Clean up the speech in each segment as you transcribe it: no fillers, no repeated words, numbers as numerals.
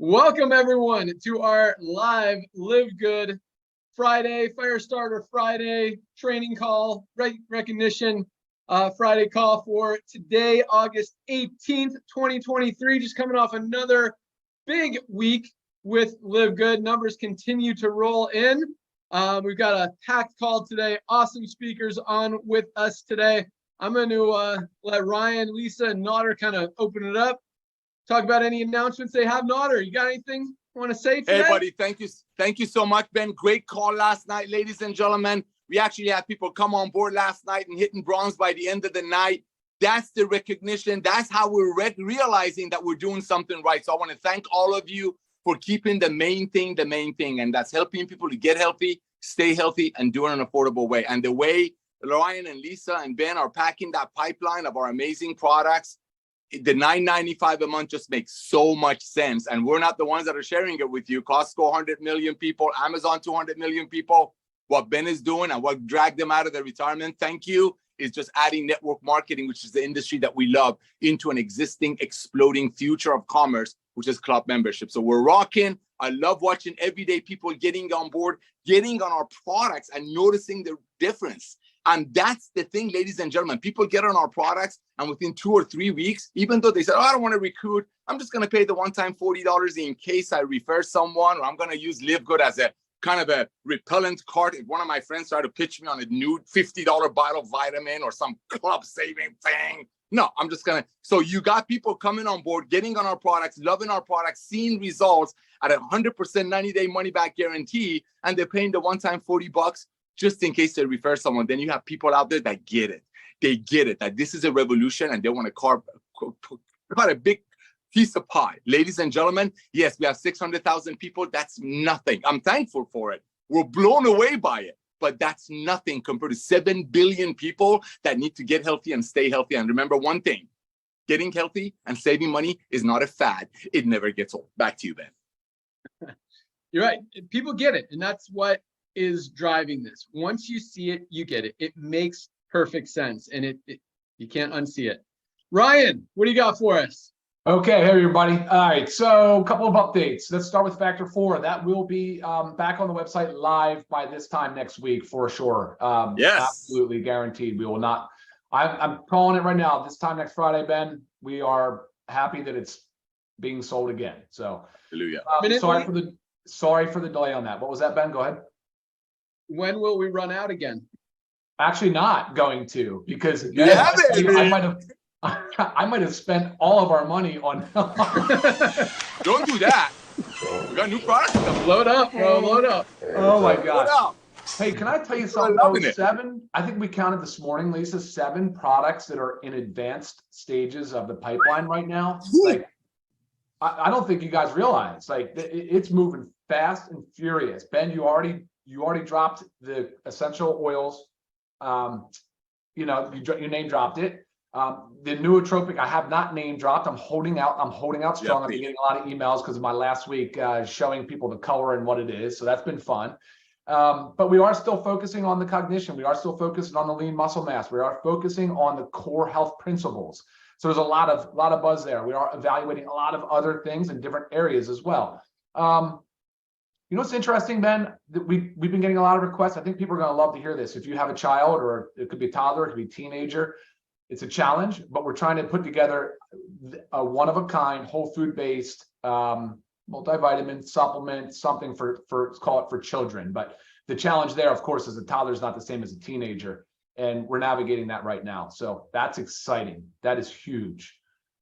Welcome everyone to our live LiveGood Friday, Firestarter Friday training call, recognition Friday call for today, August 18th, 2023. Just coming off another big week with LiveGood. Numbers continue to roll in. We've got a packed call today. Awesome speakers on with us today. I'm going to let Ryan, Lisa, and Nodder kind of open it up. Talk about any announcements they have. Nodder, you got anything you want to say today? Hey, buddy, thank you so much, Ben. Great call last night, ladies and gentlemen. We actually had people come on board last night and hitting bronze by the end of the night. That's the recognition. That's how we're realizing that we're doing something right. So I want to thank all of you for keeping the main thing, and that's helping people to get healthy, stay healthy, and do it in an affordable way. And the way Ryan and Lisa and Ben are packing that pipeline of our amazing products, the $9.95 a month just makes so much sense. And we're not the ones that are sharing it with you. Costco, 100 million people, Amazon, 200 million people. What Ben is doing and what dragged them out of their retirement, thank you, is just adding network marketing, which is the industry that we love, into an existing exploding future of commerce, which is club membership. So we're rocking. I love watching everyday people getting on board, getting on our products and noticing the difference. And that's the thing, ladies and gentlemen. People get on our products, and within 2 or 3 weeks, even though they said, oh, I don't want to recruit, I'm just going to pay the one-time $40 in case I refer someone, or I'm going to use LiveGood as a kind of a repellent card. If one of my friends tried to pitch me on a new $50 bottle of vitamin or some club-saving thing, no, I'm just going to. So you got people coming on board, getting on our products, loving our products, seeing results at 100% 90-day money-back guarantee, and they're paying the one-time $40 just in case they refer someone. Then you have people out there that get it. They get it, that this is a revolution and they want to carve a big piece of pie. Ladies and gentlemen, yes, we have 600,000 people. That's nothing. I'm thankful for it. We're blown away by it, but that's nothing compared to 7 billion people that need to get healthy and stay healthy. And remember one thing, getting healthy and saving money is not a fad. It never gets old. Back to you, Ben. You're right. People get it. And that's what is driving this. Once you see it, you get it. It makes perfect sense, and you can't unsee it. Ryan, what do you got for us? Okay, hey everybody. All right, so a couple of updates. Let's start with Factor 4. That will be back on the website live by this time next week for sure. Yes, absolutely guaranteed. We will not. I'm calling it right now. This time next Friday, Ben. We are happy that it's being sold again. So, hallelujah. Sorry for the delay on that. What was that, Ben? Go ahead. When will we run out again? Actually, not going to, because I might have spent all of our money on. Don't do that. We got new products. Load up, bro. Load up. Oh my gosh. Hey, can I tell you something? I think we counted this morning, Lisa, 7 products that are in advanced stages of the pipeline right now. Like, I don't think you guys realize, like, it's moving fast and furious. Ben, you already dropped the essential oils. You name dropped it. The nootropic I have not name dropped. I'm holding out strong. I've been getting a lot of emails because of my last week showing people the color and what it is. So that's been fun. But we are still focusing on the cognition. We are still focusing on the lean muscle mass. We are focusing on the core health principles. So there's a lot of buzz there. We are evaluating a lot of other things in different areas as well. You know what's interesting, Ben? We've been getting a lot of requests. I think people are going to love to hear this. If you have a child, or it could be a toddler, it could be a teenager, it's a challenge, but we're trying to put together a one-of-a-kind, whole food-based multivitamin supplement, something call it for children. But the challenge there, of course, is a toddler is not the same as a teenager, and we're navigating that right now. So that's exciting. That is huge.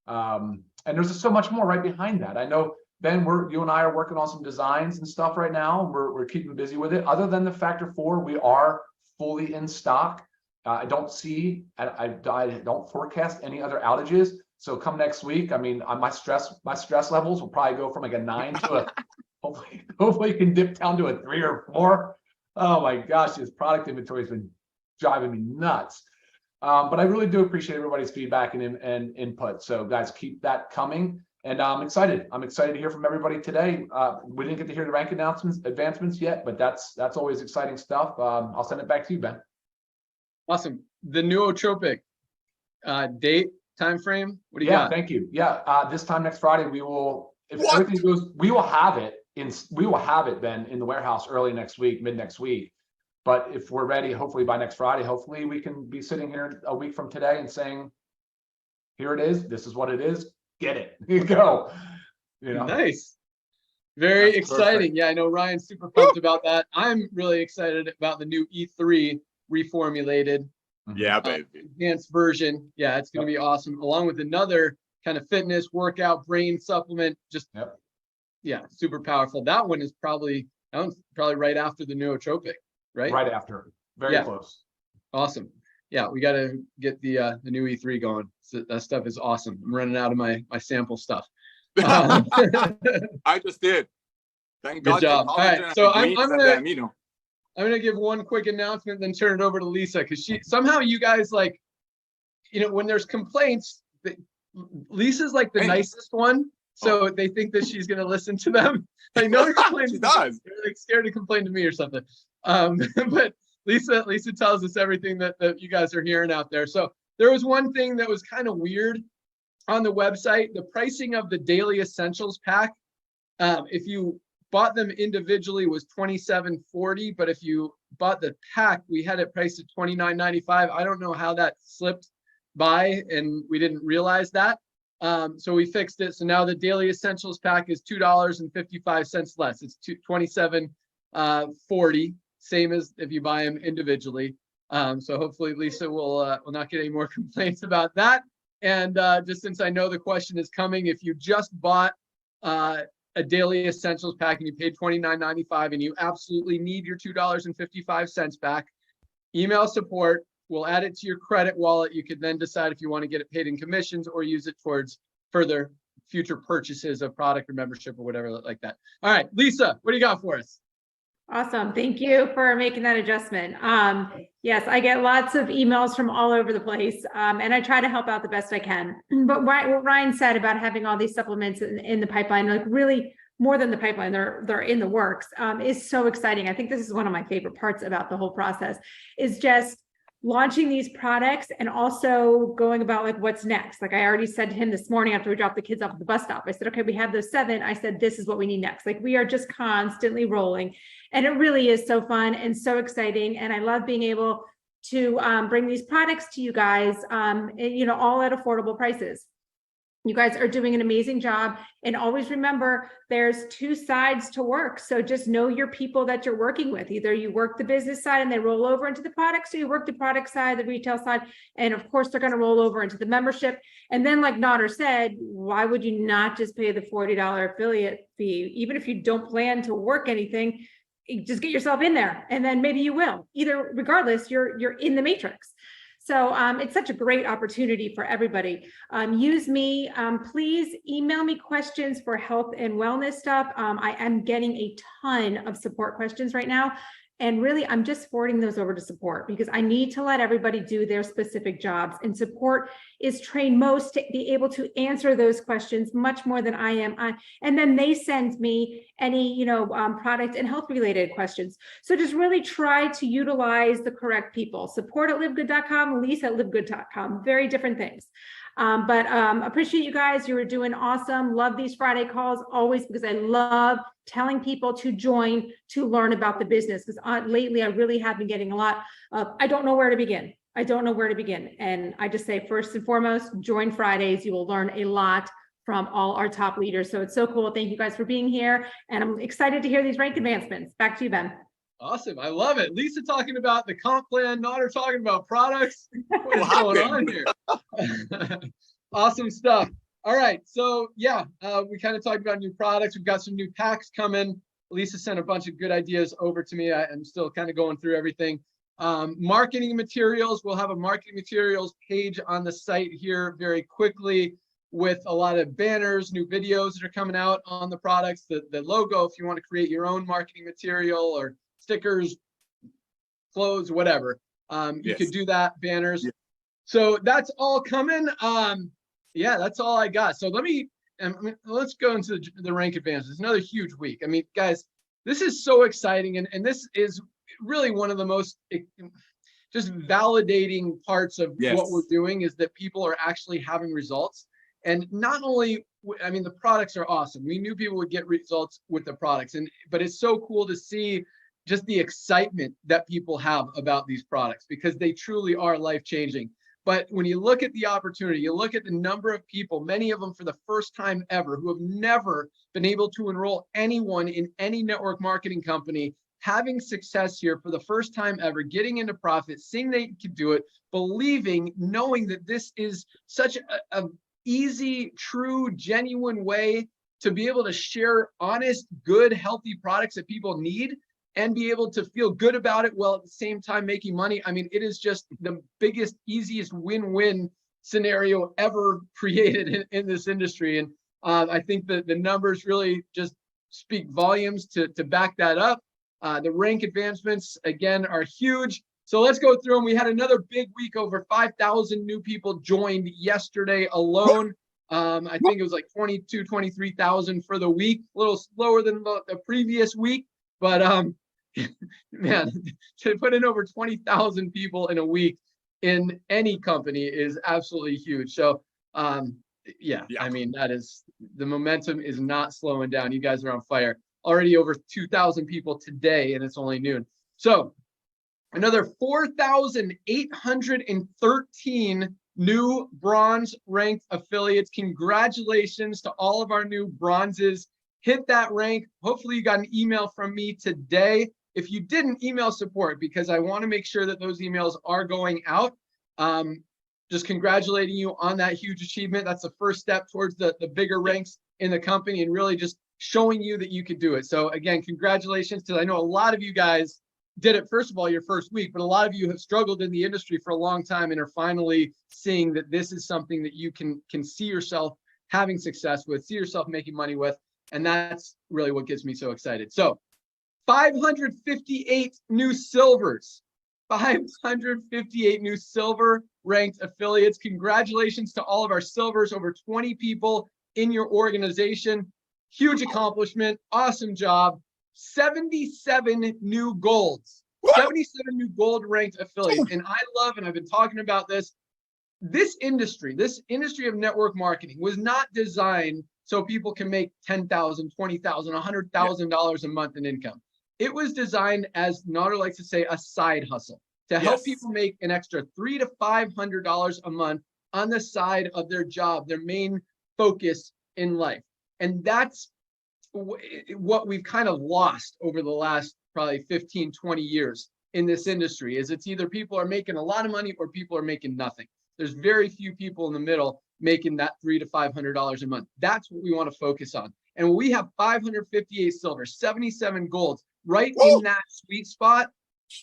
And there's just so much more right behind that. I know, Ben, you and I are working on some designs and stuff right now. We're keeping busy with it. Other than the Factor 4, we are fully in stock. I don't forecast any other outages. So come next week, I mean, my stress levels will probably go from like a 9 to a hopefully you can dip down to a 3 or 4. Oh my gosh, this product inventory has been driving me nuts. But I really do appreciate everybody's feedback and input. So guys, keep that coming. And I'm excited. I'm excited to hear from everybody today. We didn't get to hear the rank advancements yet, but that's always exciting stuff. I'll send it back to you, Ben. Awesome. The nootropic date, time frame. What do you got? Thank you. Yeah, this time next Friday we will if What? everything goes, we will have it, Ben, in the warehouse early next week, mid next week. But if we're ready, hopefully by next Friday, hopefully we can be sitting here a week from today and saying, here it is, this is what it is, get it, you go. You know? Nice. Very That's exciting. perfect. Yeah, I know Ryan's super pumped about that. I'm really excited about the new E3 reformulated Yeah, baby. enhanced version. Yeah, it's going to be awesome. Along with another kind of fitness workout brain supplement. Just yeah, super powerful. That one is probably right after the nootropic, right? Right after. Very close. Awesome. Yeah, we got to get the new E3 going. So that stuff is awesome. I'm running out of my sample stuff. I just did. Thank Good God. job. All right, so I'm gonna give one quick announcement, then turn it over to Lisa, because somehow you guys, like, when there's complaints, Lisa's like the nicest one, so they think that she's gonna listen to them. Like, no one complains. She does. They're like scared to complain to me or something. But Lisa tells us everything that you guys are hearing out there. So there was one thing that was kind of weird on the website. The pricing of the Daily Essentials pack, if you bought them individually, was $27.40, but if you bought the pack, we had it priced at $29.95. I don't know how that slipped by and we didn't realize that. So we fixed it. So now the Daily Essentials pack is $2.55 less. It's $27.40, same as if you buy them individually. So hopefully Lisa will not get any more complaints about that. And just since I know the question is coming, if you just bought a Daily Essentials pack and you paid $29.95 and you absolutely need your $2.55 back, email support. We'll add it to your credit wallet. You could then decide if you want to get it paid in commissions or use it towards further future purchases of product or membership or whatever like that. All right, Lisa, what do you got for us? Awesome. Thank you for making that adjustment. Yes, I get lots of emails from all over the place, and I try to help out the best I can. But what Ryan said about having all these supplements in the pipeline, like really more than the pipeline, they're in the works, is so exciting. I think this is one of my favorite parts about the whole process, is just launching these products and also going about like what's next. Like I already said to him this morning after we dropped the kids off at the bus stop, I said, okay, we have those 7. I said, this is what we need next. Like we are just constantly rolling, and it really is so fun and so exciting. And I love being able to bring these products to you guys, all at affordable prices. You guys are doing an amazing job. And always remember, there's 2 sides to work. So just know your people that you're working with. Either you work the business side and they roll over into the product, so you work the product side, the retail side, and of course they're going to roll over into the membership. And then like Nader said, why would you not just pay the $40 affiliate fee? Even if you don't plan to work anything, just get yourself in there and then maybe you will. Either regardless, you're in the matrix. So it's such a great opportunity for everybody. Use me. Please email me questions for health and wellness stuff. I am getting a ton of support questions right now. And really, I'm just forwarding those over to support because I need to let everybody do their specific jobs. And support is trained most to be able to answer those questions much more than I am. And then they send me any, product and health related questions. So just really try to utilize the correct people. Support at livegood.com, Lisa at livegood.com, very different things. But appreciate you guys. You were doing awesome. Love these Friday calls always because I love telling people to join to learn about the business. Because lately I really have been getting a lot of, I don't know where to begin. I don't know where to begin. And I just say, first and foremost, join Fridays. You will learn a lot from all our top leaders. So it's so cool. Thank you guys for being here. And I'm excited to hear these rank advancements. Back to you, Ben. Awesome. I love it. Lisa talking about the comp plan, Nader talking about products. What is going on here? Awesome stuff. All right. So yeah, we kind of talked about new products. We've got some new packs coming. Lisa sent a bunch of good ideas over to me. I'm still kind of going through everything. Marketing materials. We'll have a marketing materials page on the site here very quickly with a lot of banners, new videos that are coming out on the products, the logo, if you want to create your own marketing material or stickers, clothes, whatever. You could do that, banners. Yeah. So that's all coming. Yeah, that's all I got. So let's go into the rank advances. It's another huge week. I mean, guys, this is so exciting. And this is really one of the most just validating parts of what we're doing is that people are actually having results. And not only, I mean, the products are awesome. We knew people would get results with the products, but it's so cool to see just the excitement that people have about these products because they truly are life-changing. But when you look at the opportunity, you look at the number of people, many of them for the first time ever, who have never been able to enroll anyone in any network marketing company, having success here for the first time ever, getting into profit, seeing they can do it, believing, knowing that this is such a easy, true, genuine way to be able to share honest, good, healthy products that people need and be able to feel good about it while at the same time making money. I mean, it is just the biggest, easiest win-win scenario ever created in this industry. And I think that the numbers really just speak volumes to back that up. The rank advancements, again, are huge. So let's go through them. We had another big week. Over 5,000 new people joined yesterday alone. I think it was like 22, 23,000 for the week, a little slower than the previous week. But man, to put in over 20,000 people in a week in any company is absolutely huge. So yeah, I mean, the momentum is not slowing down. You guys are on fire. Already over 2,000 people today, and it's only noon. So another 4,813 new bronze ranked affiliates. Congratulations to all of our new bronzes. Hit that rank. Hopefully you got an email from me today. If you didn't, email support, because I want to make sure that those emails are going out. Just congratulating you on that huge achievement. That's the first step towards the bigger ranks in the company and really just showing you that you could do it. So again, congratulations, because I know a lot of you guys did it, first of all, your first week, but a lot of you have struggled in the industry for a long time and are finally seeing that this is something that you can see yourself having success with, see yourself making money with. And that's really what gets me so excited. So 558 new silvers, 558 new silver ranked affiliates. Congratulations to all of our silvers, over 20 people in your organization. Huge accomplishment, awesome job. 77 new golds, 77 new gold ranked affiliates. And I love, and I've been talking about this industry of network marketing was not designed so people can make $10,000, $20,000, $100,000 a month in income. It was designed, as Nader likes to say, a side hustle to help people make an extra $300 to $500 a month on the side of their job, their main focus in life. And that's what we've kind of lost over the last probably 15, 20 years in this industry, is it's either people are making a lot of money or people are making nothing. There's very few people in the middle making that $300 to $500 a month. That's what we want to focus on. And we have 558 silver, 77 golds, right in that sweet spot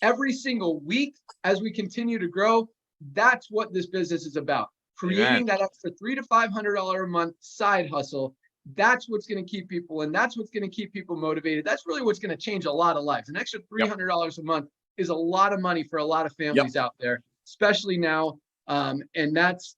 every single week as we continue to grow. That's what this business is about. Creating that extra $300 to $500 a month side hustle. That's what's going to keep people in. That's what's going to keep people motivated. That's really what's going to change a lot of lives. An extra $300 a month is a lot of money for a lot of families out there, especially now. And that's,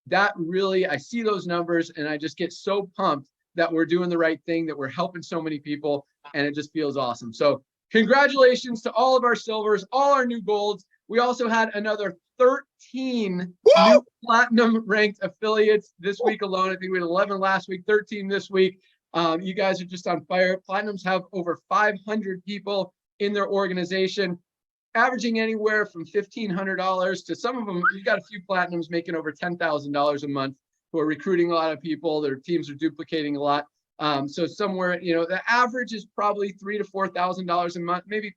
that really, I see those numbers and I just get so pumped that we're doing the right thing, that we're helping so many people, and it just feels awesome. So congratulations to all of our silvers, all our new golds. We also had another 13 new platinum ranked affiliates this week alone. I think we had 11 last week, 13 this week. You guys are just on fire. Platinums have over 500 people in their organization, averaging anywhere from $1,500 to some of them. You've got a few platinums making over $10,000 a month who are recruiting a lot of people. Their teams are duplicating a lot. So somewhere, the average is probably $3,000 to $4,000 a month, maybe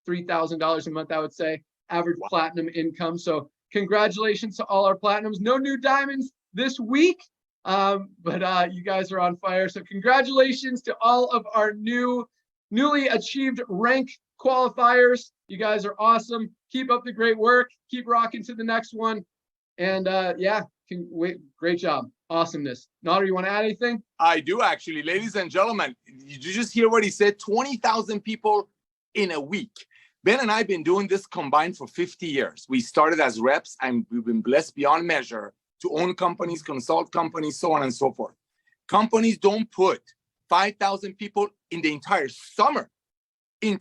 $3,000 a month, I would say, average platinum income. So congratulations to all our platinums. No new diamonds this week, but you guys are on fire. So congratulations to all of our newly achieved rank qualifiers. You guys are awesome. Keep up the great work. Keep rocking to the next one. And great job. Awesomeness. Nader, you want to add anything? I do, actually. Ladies and gentlemen, did you just hear what he said? 20,000 people in a week. Ben and I have been doing this combined for 50 years. We started as reps and we've been blessed beyond measure to own companies, consult companies, so on and so forth. Companies don't put 5,000 people in the entire summer in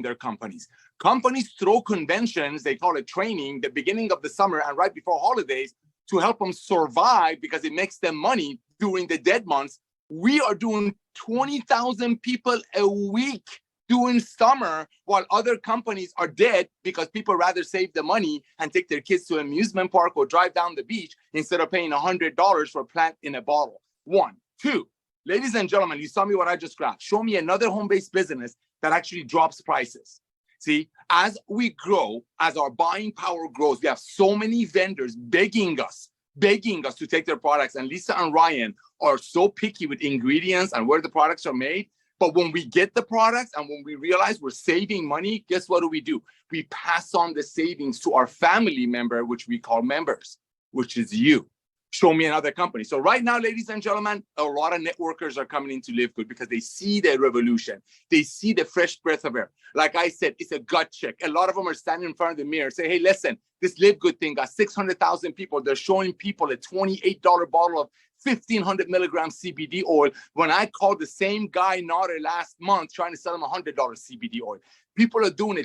their companies. Companies throw conventions, they call it training, the beginning of the summer and right before holidays, to help them survive because it makes them money during the dead months. We are doing 20,000 people a week during summer while other companies are dead because people rather save the money and take their kids to an amusement park or drive down the beach instead of paying $100 for a plant in a bottle. 1, 2, ladies and gentlemen, you saw me what I just grabbed. Show me another home-based business that actually drops prices. See, as we grow, as our buying power grows, we have so many vendors begging us to take their products. And Lisa and Ryan are so picky with ingredients and where the products are made. But when we get the products and when we realize we're saving money, guess what do? We pass on the savings to our family member, which we call members, which is you. Show me another company. So right now, ladies and gentlemen, a lot of networkers are coming into LiveGood because they see the revolution. They see the fresh breath of air. Like I said, it's a gut check. A lot of them are standing in front of the mirror, say, hey, listen, this LiveGood thing got 600,000 people. They're showing people a $28 bottle of 1,500 milligrams CBD oil. When I called the same guy Nader last month trying to sell him $100 CBD oil, people are doing a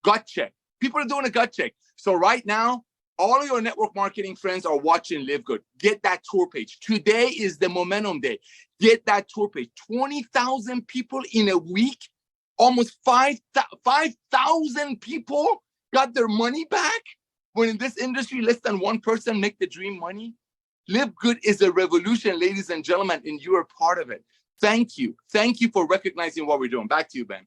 gut check. People are doing a gut check. So right now, all of your network marketing friends are watching LiveGood. Get that tour page. Today is the momentum day. Get that tour page. 20,000 people in a week, almost 5,000 people got their money back. When in this industry, less than 1% make the dream money. LiveGood is a revolution, ladies and gentlemen, and you are part of it. Thank you. Thank you for recognizing what we're doing. Back to you, Ben.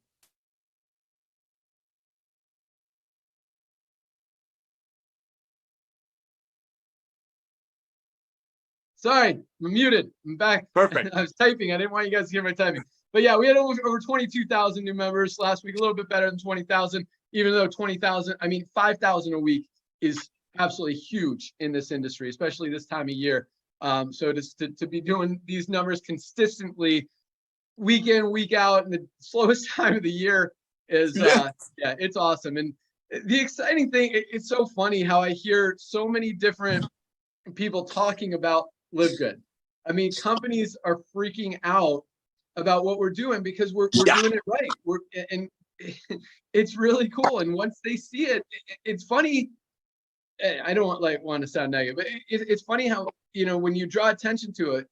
Sorry, I'm muted. I'm back. Perfect. I was typing. I didn't want you guys to hear my typing. But yeah, we had over 22,000 new members last week, a little bit better than 20,000, even though 5,000 a week is absolutely huge in this industry, especially this time of year. So to be doing these numbers consistently week in, week out in the slowest time of the year is, yeah, it's awesome. And the exciting thing, it's so funny how I hear so many different people talking about LiveGood. I mean, companies are freaking out about what we're doing because we're doing it right. And it's really cool. And once they see it, it's funny. I don't want to sound negative, but it's funny how, when you draw attention to it,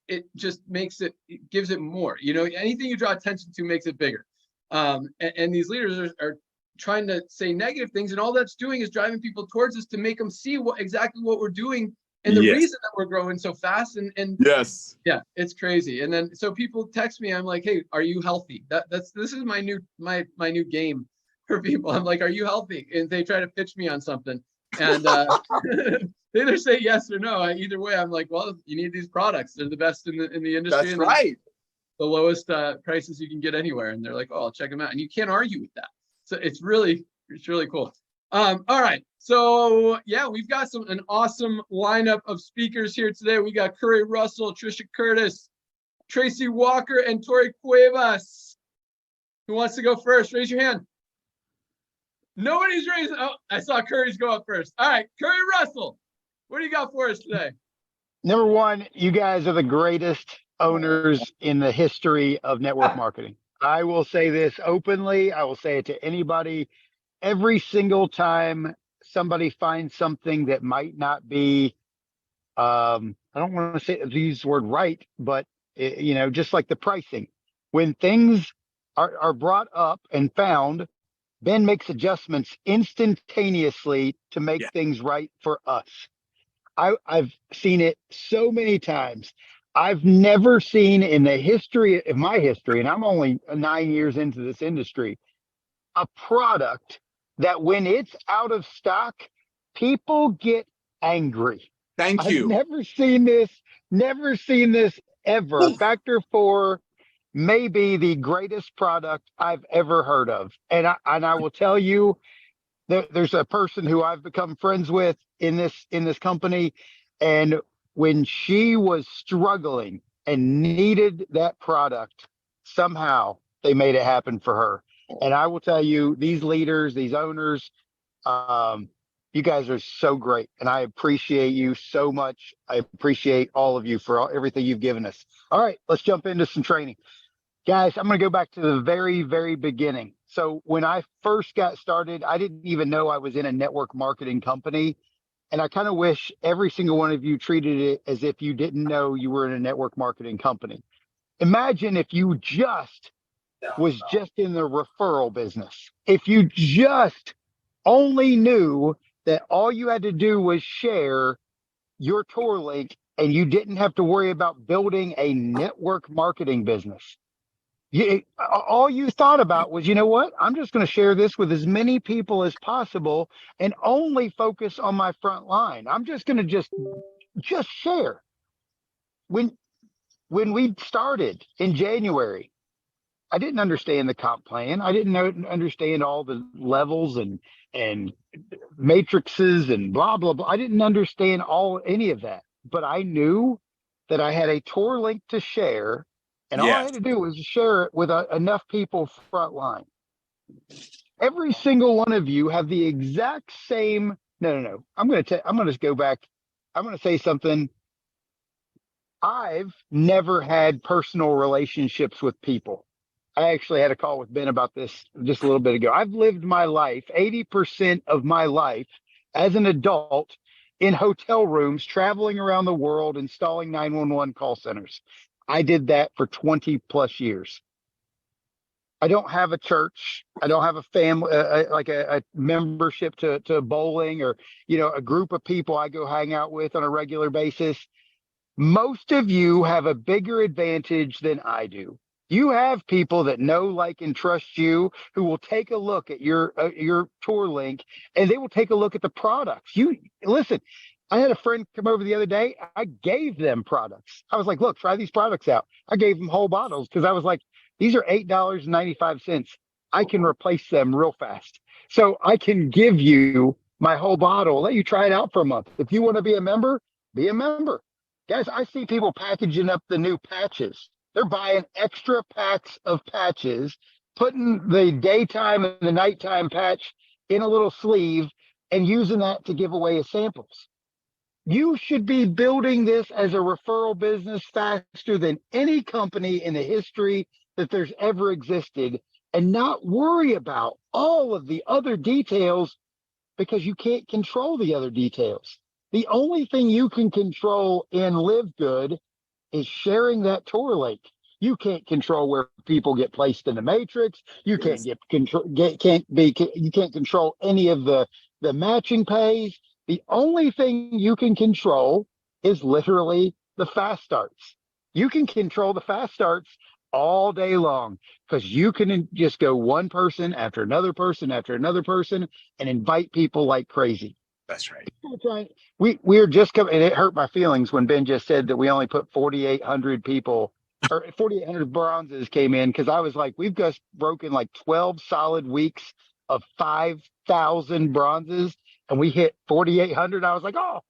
it just it gives it more. Anything you draw attention to makes it bigger. And these leaders are trying to say negative things, and all that's doing is driving people towards us to make them see exactly what we're doing and the reason that we're growing so fast. And yes, yeah, it's crazy. And then so people text me, I'm like, hey, are you healthy? This is my new game for people. I'm like, are you healthy? And they try to pitch me on something, and they either say yes or no. Either way, I'm like, well, you need these products. They're the best in the industry. That's right. The lowest prices you can get anywhere. And they're like, oh, I'll check them out. And you can't argue with that. So it's really cool. All right. So yeah, we've got an awesome lineup of speakers here today. We got Cory Russell, Trisha Curtis, Tracy Walker, and Tori Cuevas. Who wants to go first? Raise your hand. Nobody's raising. Oh, I saw Cory's go up first. All right, Cory Russell, what do you got for us today? Number one, you guys are the greatest owners in the history of network marketing. I will say this openly. I will say it to anybody. Every single time somebody finds something that might not be, I don't want to say use the word right, but just like the pricing, when things are brought up and found, Ben makes adjustments instantaneously to make things right for us. I've seen it so many times. I've never seen in the history of my history, and I'm only 9 years into this industry, a product that when it's out of stock, people get angry. Thank you. I've never seen this ever. Factor 4 may be the greatest product I've ever heard of. And I will tell you, there's a person who I've become friends with in this company, and when she was struggling and needed that product, somehow they made it happen for her. And I will tell you, these leaders, these owners, you guys are so great. And I appreciate you so much. I appreciate all of you for everything you've given us. All right, let's jump into some training. Guys, I'm going to go back to the very, very beginning. So when I first got started, I didn't even know I was in a network marketing company. And I kind of wish every single one of you treated it as if you didn't know you were in a network marketing company. Imagine if you was just in the referral business. If you just only knew that all you had to do was share your tour link and you didn't have to worry about building a network marketing business. All you thought about was, you know what? I'm just going to share this with as many people as possible and only focus on my front line. I'm just going to just share. When we started in January, I didn't understand the comp plan. I didn't understand all the levels and matrices and blah blah blah. I didn't understand any of that, but I knew that I had a tour link to share. And all I had to do was share it with enough people front line. Every single one of you have the exact same. No. I'm going to go back. I'm going to say something. I've never had personal relationships with people. I actually had a call with Ben about this just a little bit ago. I've lived my life, 80% of my life as an adult in hotel rooms, traveling around the world, installing 911 call centers. I did that for 20 plus years. I don't have a church. I don't have a family, like a membership to bowling or, a group of people I go hang out with on a regular basis. Most of you have a bigger advantage than I do. You have people that know, like, and trust you, who will take a look at your tour link, and they will take a look at the products. Listen. I had a friend come over the other day. I gave them products. I was like, look, try these products out. I gave them whole bottles because I was like, these are $8.95. I can replace them real fast. So I can give you my whole bottle, let you try it out for a month. If you want to be a member, be a member. Guys, I see people packaging up the new patches. They're buying extra packs of patches, putting the daytime and the nighttime patch in a little sleeve and using that to give away as samples. You should be building this as a referral business faster than any company in the history that there's ever existed, and not worry about all of the other details because you can't control the other details. The only thing you can control in LiveGood is sharing that tour link. You can't control where people get placed in the matrix. You can't you can't control any of the matching pays. The only thing you can control is literally the fast starts. You can control the fast starts all day long because you can just go one person after another person after another person and invite people like crazy. That's right. We're just coming, and it hurt my feelings when Ben just said that we only put 4,800 people or 4,800 bronzes came in, because I was like, we've just broken like 12 solid weeks of 5,000 bronzes. And we hit 4,800. I was like, oh,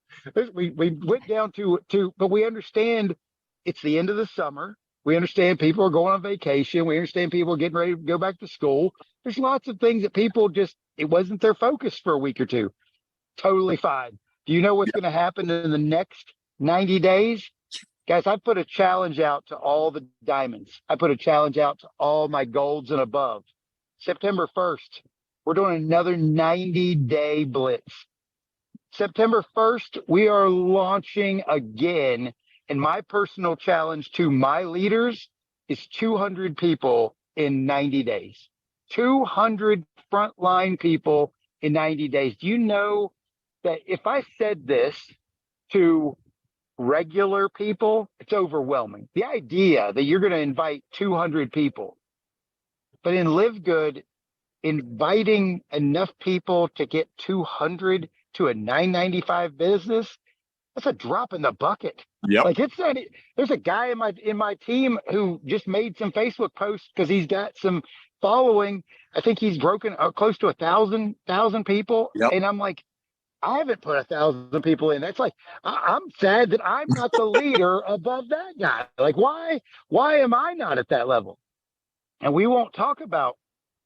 we went down to, but we understand it's the end of the summer. We understand people are going on vacation. We understand people are getting ready to go back to school. There's lots of things that people it wasn't their focus for a week or two. Totally fine. Do you know what's going to happen in the next 90 days? Guys, I put a challenge out to all the diamonds. I put a challenge out to all my golds and above. September 1st. We're doing another 90-day blitz. September 1st, we are launching again. And my personal challenge to my leaders is 200 people in 90 days. 200 frontline people in 90 days. Do you know that if I said this to regular people, it's overwhelming. The idea that you're going to invite 200 people. But in LiveGood, inviting enough people to get 200 to a $9.95 business, that's a drop in the bucket. Yep. Like, it's not. There's a guy in my team who just made some Facebook posts because he's got some following. I think he's broken close to 1,000 people. Yep. And I'm like, I haven't put 1,000 people in. That's like, I'm sad that I'm not the leader above that guy. Like, why am I not at that level? And we won't talk about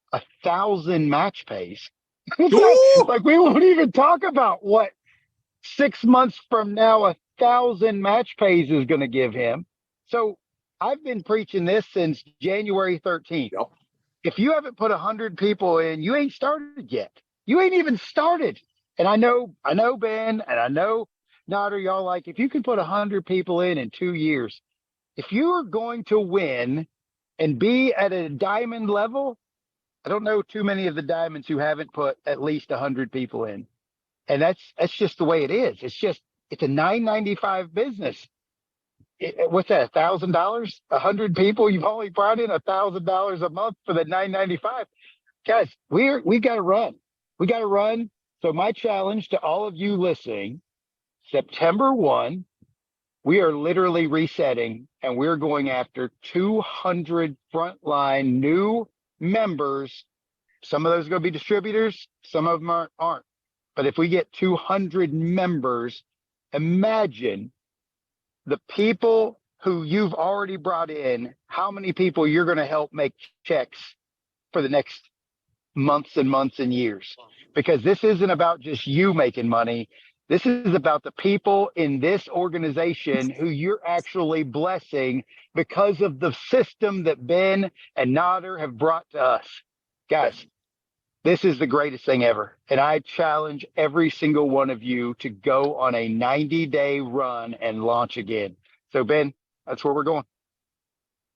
1,000 match pays. Like, we won't even talk about what 6 months from now 1,000 match pays is going to give him. So I've been preaching this since January 13th. Yep. If you haven't put 100 people in, you ain't started yet. You ain't even started. And I know Ben, and I know Nader, y'all like, if you can put 100 people in 2 years, if you are going to win and be at a diamond level, I don't know too many of the diamonds who haven't put at least 100 people in. And that's just the way it is. It's a $9.95 business. What's that? $1,000? 100 people? You've only brought in $1,000 a month for the $9.95. Guys, we got to run. We got to run. So my challenge to all of you listening, September 1, we are literally resetting, and we're going after 200 frontline new members. Some of those are going to be distributors. Some of them aren't. But if we get 200 members, imagine the people who you've already brought in, how many people you're going to help make checks for the next months and months and years. Because this isn't about just you making money. This is about the people in this organization who you're actually blessing because of the system that Ben and Nader have brought to us. Guys, this is the greatest thing ever. And I challenge every single one of you to go on a 90-day run and launch again. So Ben, that's where we're going.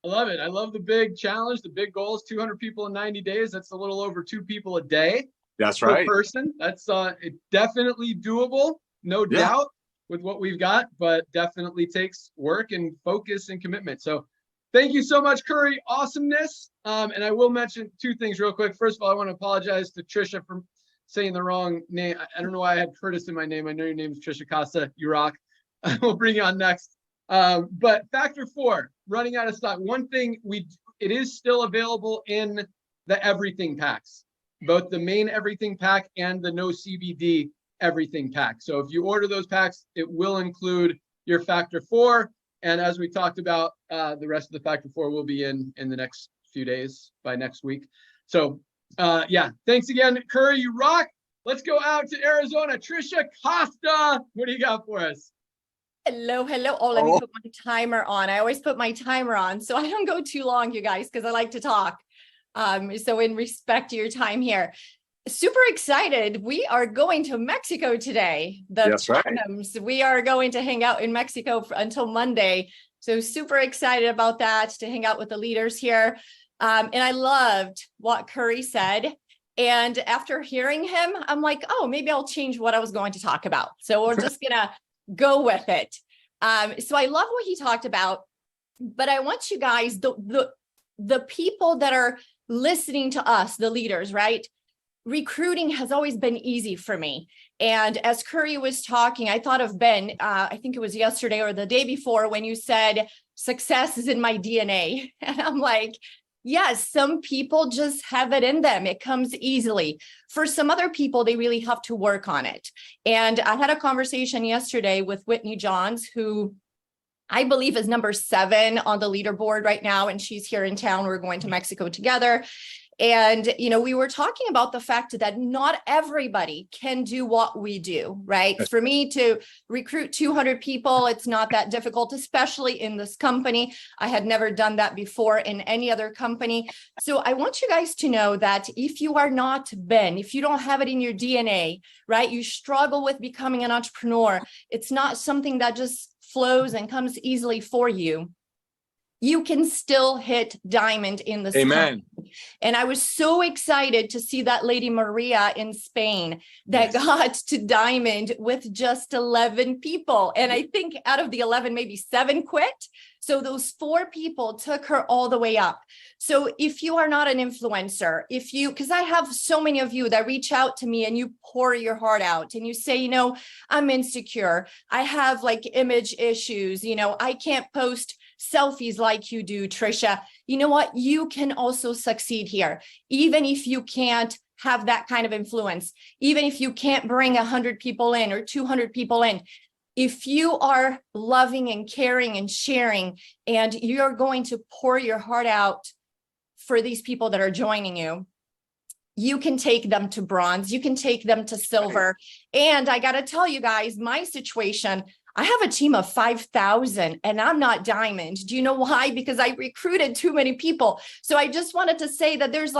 I love it. I love the big challenge, the big goals, 200 people in 90 days. That's a little over 2 people a day. That's per right. person. That's definitely doable, no doubt, with what we've got, but definitely takes work and focus and commitment. So thank you so much, Cory. Awesomeness. And I will mention 2 things real quick. First of all, I want to apologize to Trisha for saying the wrong name. I don't know why I had Curtis in my name. I know your name is Trisha Costa. You rock. We'll bring you on next. But factor 4, running out of stock. One thing it is still available in the everything packs, both the main everything pack and the no CBD everything pack. So if you order those packs, it will include your factor 4. And as we talked about, the rest of the factor 4 will be in the next few days, by next week. So yeah, thanks again, Cory. You rock. Let's go out to Arizona. Trisha Costa, what do you got for us? Hello. Oh, let me put my timer on. I always put my timer on so I don't go too long, you guys, because I like to talk. So in respect to your time here, super excited. We are going to Mexico today. That's right. We are going to hang out in Mexico until Monday. So super excited about that, to hang out with the leaders here. And I loved what Cory said. And after hearing him, I'm like, oh, maybe I'll change what I was going to talk about. So we're just going to go with it. So I love what he talked about, but I want you guys, the people that are listening to us, the leaders, right? Recruiting has always been easy for me. And as Cory was talking, I thought of Ben, I think it was yesterday or the day before, when you said, success is in my DNA. And I'm like, yes, some people just have it in them. It comes easily. For some other people, they really have to work on it. And I had a conversation yesterday with Whitney Johns, who I believe is number 7 on the leaderboard right now. And she's here in town. We're going to Mexico together. And, we were talking about the fact that not everybody can do what we do, right? For me to recruit 200 people, it's not that difficult, especially in this company. I had never done that before in any other company. So I want you guys to know that if you are not Ben, if you don't have it in your DNA, right? You struggle with becoming an entrepreneur. It's not something that just flows and comes easily for you. You can still hit diamond in this. Amen. Company. And I was so excited to see that lady Maria in Spain that got to diamond with just 11 people. And I think out of the 11, maybe 7 quit. So those 4 people took her all the way up. So if you are not an influencer, because I have so many of you that reach out to me and you pour your heart out and you say, I'm insecure. I have image issues. I can't post selfies like you do, Trisha. You know what? You can also succeed here. Even if you can't have that kind of influence, even if you can't bring 100 people in or 200 people in, if you are loving and caring and sharing, and you're going to pour your heart out for these people that are joining you, you can take them to bronze, you can take them to silver. And I got to tell you guys, my situation, I have a team of 5,000 and I'm not diamond. Do you know why? Because I recruited too many people. So I just wanted to say that there's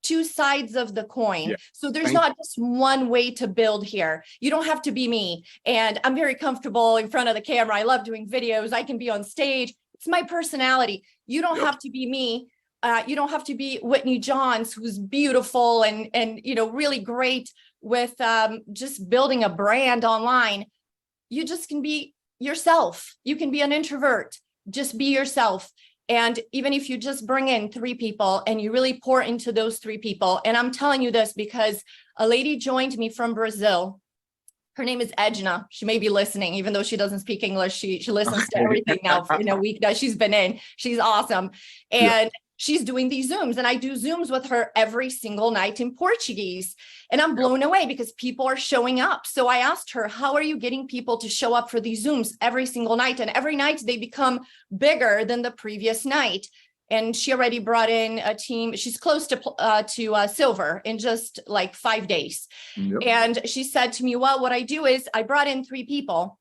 two sides of the coin. Yeah. So there's not just one way to build here. You don't have to be me. And I'm very comfortable in front of the camera. I love doing videos. I can be on stage. It's my personality. You don't have to be me. You don't have to be Whitney Johns, who's beautiful and really great with just building a brand online. You just can be yourself. You can be an introvert. Just be yourself. And even if you just bring in 3 people and you really pour into those 3 people, and I'm telling you this because a lady joined me from Brazil. Her name is Edna. She may be listening, even though she doesn't speak English. She listens to everything now in a week that she's been in. She's awesome. And she's doing these Zooms, and I do Zooms with her every single night in Portuguese. And I'm blown away because people are showing up. So I asked her, how are you getting people to show up for these Zooms every single night? And every night they become bigger than the previous night. And she already brought in a team. She's close to silver in just like 5 days. And she said to me, well, what I do is I brought in 3 people.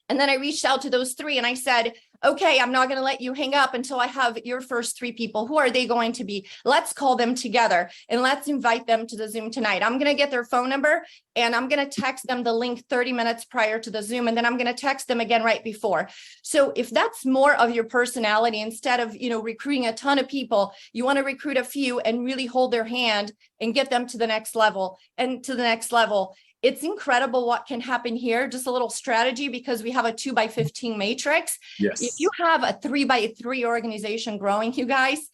And then I reached out to those 3 and I said, okay, I'm not going to let you hang up until I have your first 3 people. Who are they going to be? Let's call them together and let's invite them to the Zoom tonight. I'm going to get their phone number and I'm going to text them the link 30 minutes prior to the Zoom. And then I'm going to text them again right before. So if that's more of your personality, instead of, recruiting a ton of people, you want to recruit a few and really hold their hand and get them to the next level and to the next level. It's incredible what can happen here. Just a little strategy, because we have a 2x15 matrix. Yes. If you have a 3x3 organization growing, you guys,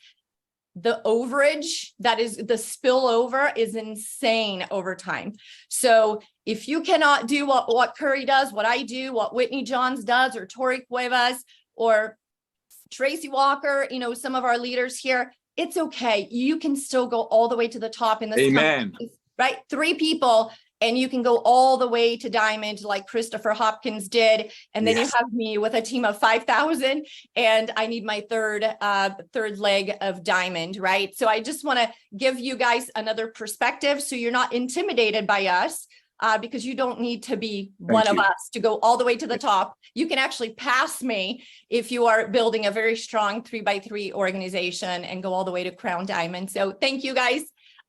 the overage, that is the spillover, is insane over time. So if you cannot do what Cory does, what I do, what Whitney Johns does, or Tori Cuevas, or Tracy Walker, some of our leaders here, it's okay. You can still go all the way to the top in this company, right? 3 people. And you can go all the way to diamond like Christopher Hopkins did. And then you have me with a team of 5,000 and I need my third leg of diamond, right? So I just want to give you guys another perspective so you're not intimidated by us because you don't need to be one of us to go all the way to the top. You can actually pass me if you are building a very strong 3x3 organization and go all the way to crown diamond. So thank you guys.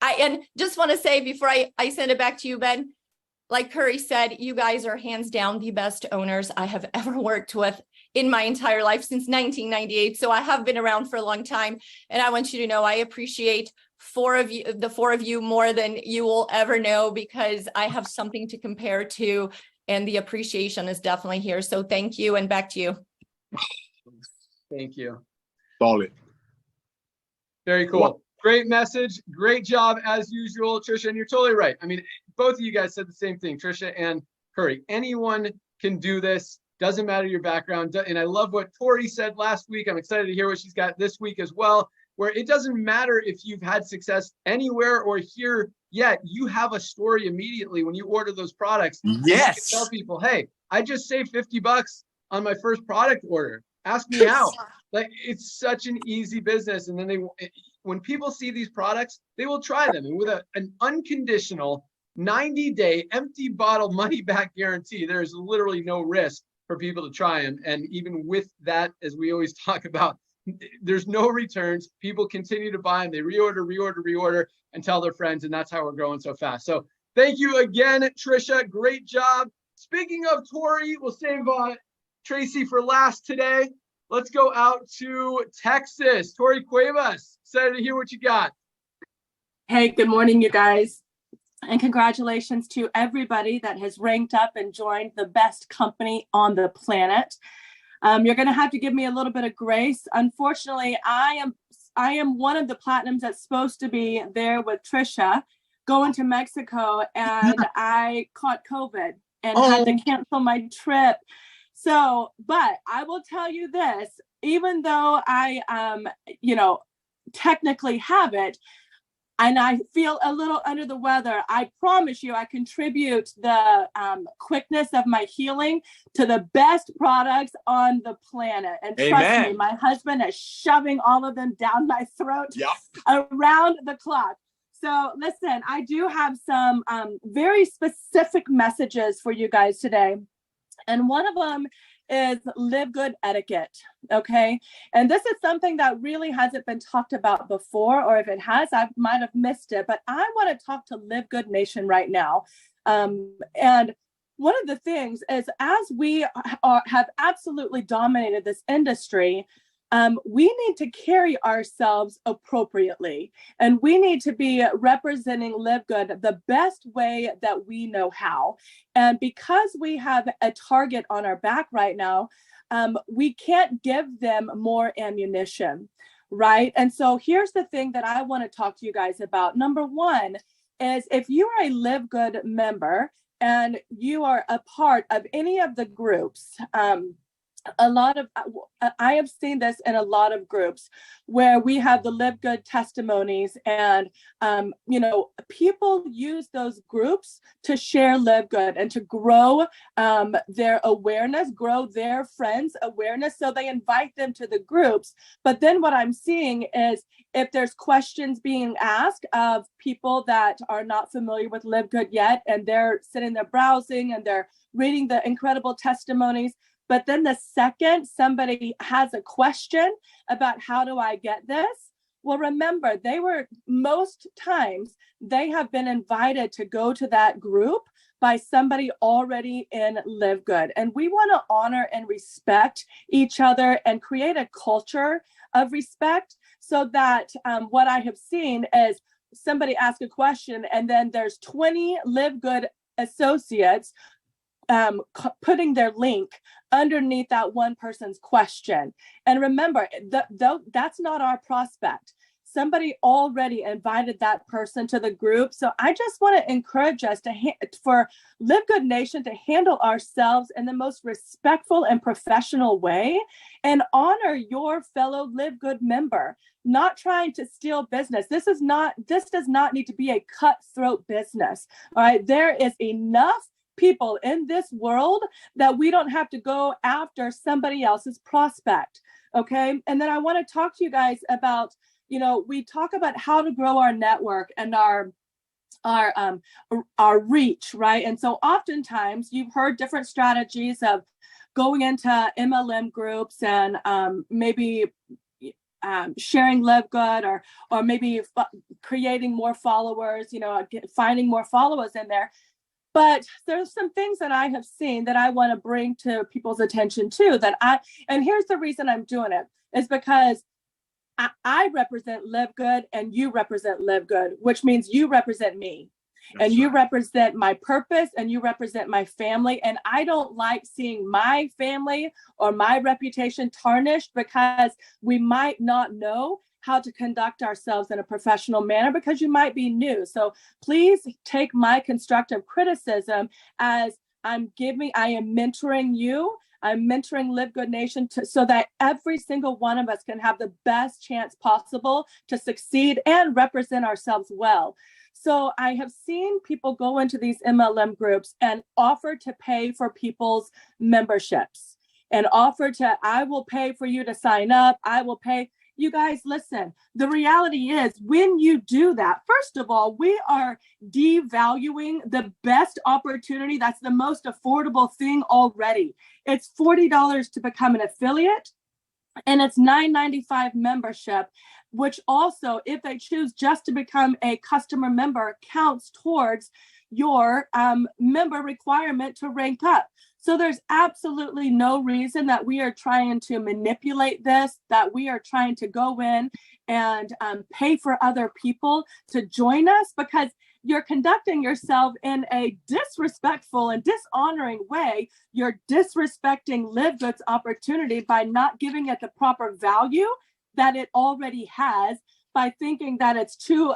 And just want to say before I send it back to you, Ben, like Cory said, you guys are hands down the best owners I have ever worked with in my entire life since 1998. So I have been around for a long time. And I want you to know I appreciate the 4 of you more than you will ever know, because I have something to compare to and the appreciation is definitely here. So thank you, and back to you. Thank you. Solid. Very cool. Well, great message. Great job as usual, Trisha. And you're totally right. I mean, both of you guys said the same thing, Trisha and Cory. Anyone can do this. Doesn't matter your background. And I love what Cory said last week. I'm excited to hear what she's got this week as well, where it doesn't matter if you've had success anywhere or here yet. You have a story immediately when you order those products. Yes. You can tell people, hey, I just saved $50 on my first product order. Ask me how. Like, it's such an easy business. And then when people see these products, they will try them. And with an unconditional 90-day empty bottle money back guarantee, there's literally no risk for people to try them. And even with that, as we always talk about, there's no returns. People continue to buy them. They reorder, and tell their friends. And that's how we're growing so fast. So thank you again, Trisha. Great job. Speaking of Tori, we'll save Tracy for last today. Let's go out to Texas. Tori Cuevas, excited to hear what you got. Hey, good morning, you guys. And congratulations to everybody that has ranked up and joined the best company on the planet. You're going to have to give me a little bit of grace. Unfortunately, I am one of the platinums that's supposed to be there with Trisha going to Mexico, and I caught COVID and had to cancel my trip. So, but I will tell you this, even though I, technically have it, and I feel a little under the weather, I promise you I contribute the quickness of my healing to the best products on the planet. And trust me, my husband is shoving all of them down my throat around the clock. So listen, I do have some very specific messages for you guys today. And one of them is Live Good etiquette, okay? And this is something that really hasn't been talked about before, or if it has, I might have missed it, but I want to talk to Live Good Nation right now. And one of the things is, as we have absolutely dominated this industry, we need to carry ourselves appropriately, and we need to be representing Live Good the best way that we know how. And because we have a target on our back right now, we can't give them more ammunition, right? And so here's the thing that I want to talk to you guys about. Number one is, if you are a Live Good member and you are a part of any of the groups, I have seen this in a lot of groups where we have the Live Good testimonies, and people use those groups to share Live Good and to grow their awareness, grow their friends' awareness. So they invite them to the groups. But then what I'm seeing is, if there's questions being asked of people that are not familiar with Live Good yet, and they're sitting there browsing and they're reading the incredible testimonies, but then the second somebody has a question about how do I get this? Well, remember, most times they have been invited to go to that group by somebody already in Live Good. And we want to honor and respect each other and create a culture of respect, so that what I have seen is somebody ask a question, and then there's 20 Live Good associates putting their link underneath that one person's question. And remember, that's not our prospect. Somebody already invited that person to the group. So I just want to encourage us for Live Good Nation to handle ourselves in the most respectful and professional way, and honor your fellow Live Good member, not trying to steal business. This does not need to be a cutthroat business. All right. There is enough people in this world that we don't have to go after somebody else's prospect. Okay. And then I want to talk to you guys about, we talk about how to grow our network and our reach, right? And so oftentimes you've heard different strategies of going into MLM groups and maybe sharing Live Good, or maybe creating more followers, finding more followers in there. But there's some things that I have seen that I want to bring to people's attention too, and here's the reason I'm doing it, is because I represent Live Good and you represent Live Good, which means you represent me. And you represent my purpose, and you represent my family. And I don't like seeing my family or my reputation tarnished because we might not know how to conduct ourselves in a professional manner, because you might be new. So please take my constructive criticism as I am mentoring you. I'm mentoring Live Good Nation so that every single one of us can have the best chance possible to succeed and represent ourselves well. So I have seen people go into these MLM groups and offer to pay for people's memberships, and I will pay for you to sign up. I will pay. You guys, listen, the reality is, when you do that, first of all, we are devaluing the best opportunity. That's the most affordable thing already. It's $40 to become an affiliate, and it's $9.95 membership, which also, if they choose just to become a customer member, counts towards your member requirement to rank up. So there's absolutely no reason that we are trying to manipulate this, that we are trying to go in and pay for other people to join us, because you're conducting yourself in a disrespectful and dishonoring way. You're disrespecting Live Good's opportunity by not giving it the proper value that it already has, by thinking that it's too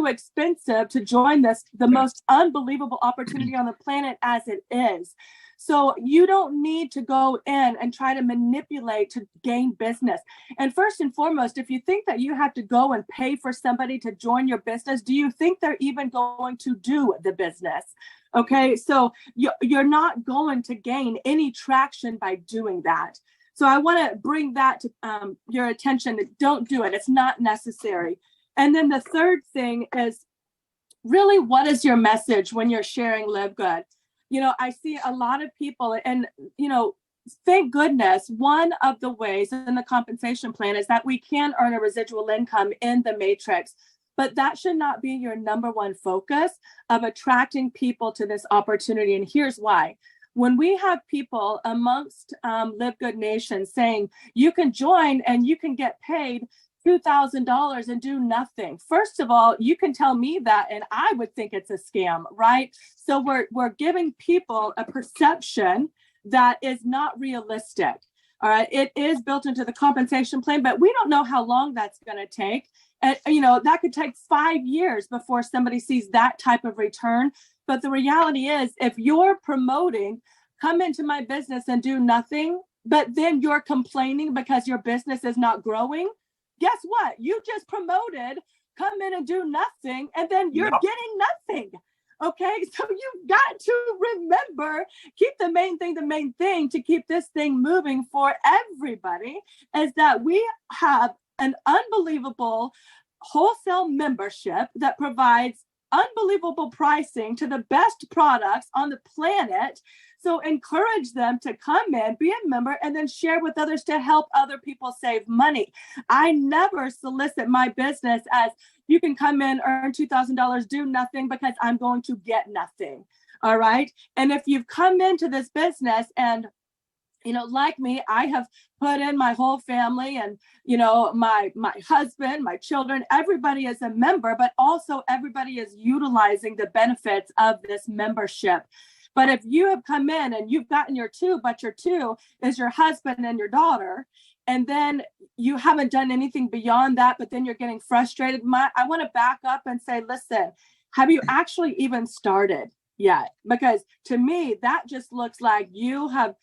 expensive to join the most unbelievable opportunity on the planet as it is. So you don't need to go in and try to manipulate to gain business. And first and foremost, if you think that you have to go and pay for somebody to join your business, do you think they're even going to do the business? Okay, so you're not going to gain any traction by doing that. So I want to bring that to your attention. Don't do it. It's not necessary. And then the third thing is, really, what is your message when you're sharing Live Good? I see a lot of people, and, thank goodness, one of the ways in the compensation plan is that we can earn a residual income in the matrix. But that should not be your number one focus of attracting people to this opportunity. And here's why. When we have people amongst LiveGood Nation saying you can join and you can get paid $2,000 and do nothing. First of all, you can tell me that and I would think it's a scam, right? So we're giving people a perception that is not realistic. All right, it is built into the compensation plan, but we don't know how long that's going to take. And, that could take 5 years before somebody sees that type of return. But the reality is, if you're promoting, come into my business and do nothing, but then you're complaining because your business is not growing, guess what? You just promoted, come in and do nothing, and then you're getting nothing. Okay, so you've got to remember, keep the main thing to keep this thing moving for everybody is that we have an unbelievable wholesale membership that provides unbelievable pricing to the best products on the planet. So encourage them to come in, be a member, and then share with others to help other people save money. I never solicit my business as you can come in, earn $2,000, do nothing because I'm going to get nothing. All right. And if you've come into this business and like me, I have put in my whole family and, my husband, my children, everybody is a member, but also everybody is utilizing the benefits of this membership. But if you have come in and you've gotten your two, but your two is your husband and your daughter, and then you haven't done anything beyond that, but then you're getting frustrated, I want to back up and say, listen, have you actually even started yet? Because to me, that just looks like you have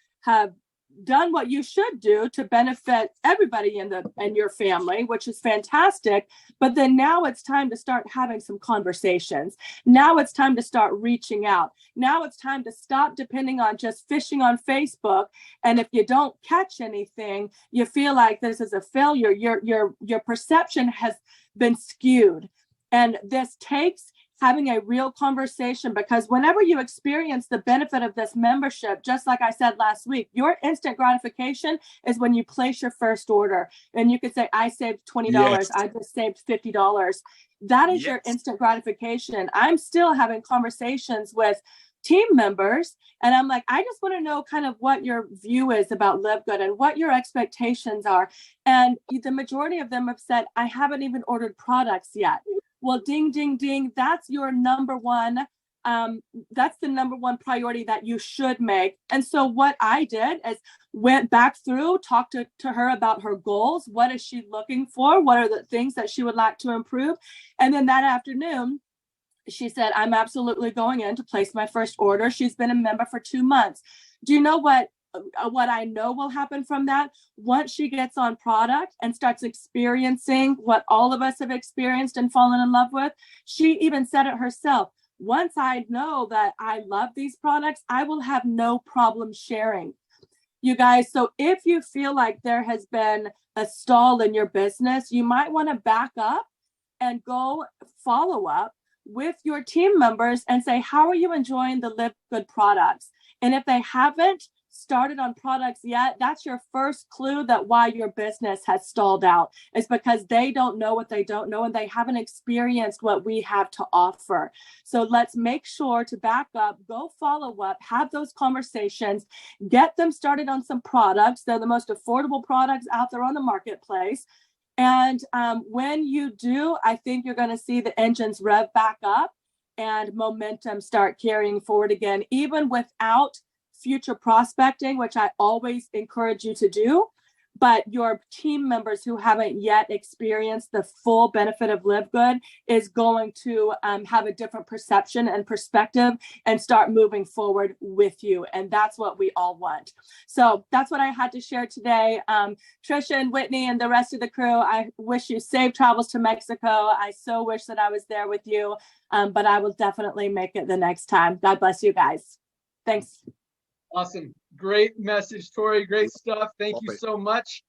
done what you should do to benefit everybody in your family, which is fantastic. But then now it's time to start having some conversations. Now it's time to start reaching out. Now it's time to stop depending on just fishing on Facebook. And if you don't catch anything, you feel like this is a failure. Your perception has been skewed. And this takes having a real conversation, because whenever you experience the benefit of this membership, just like I said last week, your instant gratification is when you place your first order and you could say, I saved $20. Yes. I just saved $50. That is your instant gratification. I'm still having conversations with team members and I'm like, I just want to know kind of what your view is about LiveGood and what your expectations are. And the majority of them have said, I haven't even ordered products yet. Well, ding, ding, ding. That's your number one. That's the number one priority that you should make. And so what I did is went back through, talked to her about her goals. What is she looking for? What are the things that she would like to improve? And then that afternoon, she said, I'm absolutely going in to place my first order. She's been a member for 2 months. Do you know what I know will happen from that? Once she gets on product and starts experiencing what all of us have experienced and fallen in love with, she even said it herself. Once I know that I love these products, I will have no problem sharing. You guys, so if you feel like there has been a stall in your business, you might want to back up and go follow up with your team members and say, how are you enjoying the LiveGood products? And if they haven't started on products yet, that's your first clue that why your business has stalled out, is because they don't know what they don't know and they haven't experienced what we have to offer. So let's make sure to back up, go follow up, have those conversations, get them started on some products. They're the most affordable products out there on the marketplace. And when you do, I think you're going to see the engines rev back up and momentum start carrying forward again, even without future prospecting, which I always encourage you to do. But your team members who haven't yet experienced the full benefit of LiveGood is going to have a different perception and perspective and start moving forward with you. And that's what we all want. So that's what I had to share today. Trisha and Whitney and the rest of the crew, I wish you safe travels to Mexico. I so wish that I was there with you, but I will definitely make it the next time. God bless you guys. Thanks. Awesome. Great message, Cory. Great stuff. Thank you so much.